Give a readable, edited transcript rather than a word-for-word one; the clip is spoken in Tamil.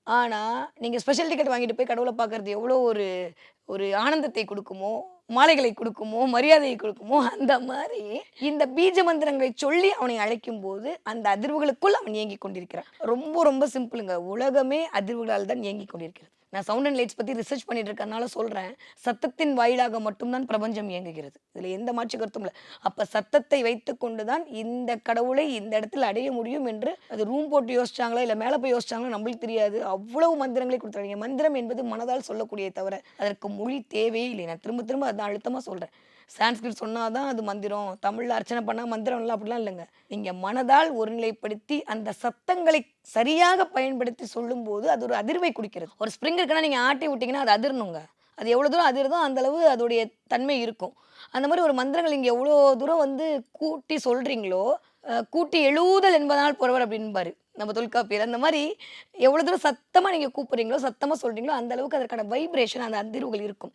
ஆனா, நீங்க ஸ்பெஷல் டிக்கெட் வாங்கிட்டு போய் கடவுள பார்க்கறது எவ்வளோ ஒரு ஒரு ஆனந்தத்தை குடுக்குமோ, மாலைகளை குடுக்குமோ, மரியாதையை குடுக்குமோ, அந்த மாரி இந்த பீஜ மந்திரங்களை சொல்லி அவனை அழைக்கும்போது, அந்த அதிர்வுகளுக்குள் அவன் இயங்கிக் கொண்டிருக்கிறான். ரொம்ப ரொம்ப சிம்பிளுங்க. உலகமே அதிர்வுகளால் தான் இயங்கிக் கொண்டிருக்கிறது. நான் சவுண்ட் அண்ட் லைட்ஸ் பத்தி ரிசர்ச் பண்ணிட்டு இருக்கறனால சொல்றேன். சத்தத்தின் வாயிலாக மட்டும் தான் பிரபஞ்சம் இயங்குகிறது. இதுல எந்த மாற்று கருத்தும் இல்ல. அப்ப சத்தத்தை வைத்துக்கொண்டு தான் இந்த கடவுளை இந்த இடத்தில் அடைய முடியும் என்று அது ரூம் போட்டு யோசிச்சாங்களா, இல்ல மேல போய் யோசிச்சாங்களா நம்மளுக்கு தெரியாது. அவ்வளவு மந்திரங்களை குடுத்துருக்காங்க. மந்திரம் என்பது மனதால் சொல்லக்கூடியதே தவிர, அதற்கு மொழி தேவையே இல்லை. நான் திரும்ப திரும்ப அதான் அழுத்தமா சொல்றேன். சான்ஸ்கிரிட் சொன்னா தான் அது மந்திரம். தமிழ்ல அர்ச்சனை பண்ணா மந்திரம் இல்ல அப்படிலாம் இல்லங்க. நீங்க மனதால் ஒருநிலைப்படுத்தி அந்த சத்தங்களை சரியாக பயன்படுத்தி சொல்லும்போது, அது ஒரு அதிர்வை குடுக்கிறது. ஒரு ஸ்ப்ரிங் இருக்குன்னா நீங்க ஆட்டி விட்டீங்கன்னா, அது அதிரணுங்க. அது எவ்வளோ தூரம் அதிருதோ, அந்த அளவு அதோடைய தன்மை இருக்கும். அந்த மாரி ஒரு மந்திரங்கள் நீங்க எவ்வளோ தூரம் வந்து கூட்டி சொல்றீங்களோ, "கூட்டி எழுவுதல் என்பதனால் புரவர்" அப்படின்பாரு. நம்ம தொல்காப்பியர். அந்த மாரி எவ்வளோ தூரம் சத்தமா நீங்க கூப்பிடுறீங்களோ, சத்தமா சொல்றீங்களோ, அந்த அளவுக்கு அதற்கான வைப்ரேஷன் அந்த அதிர்வுகள் இருக்கும்.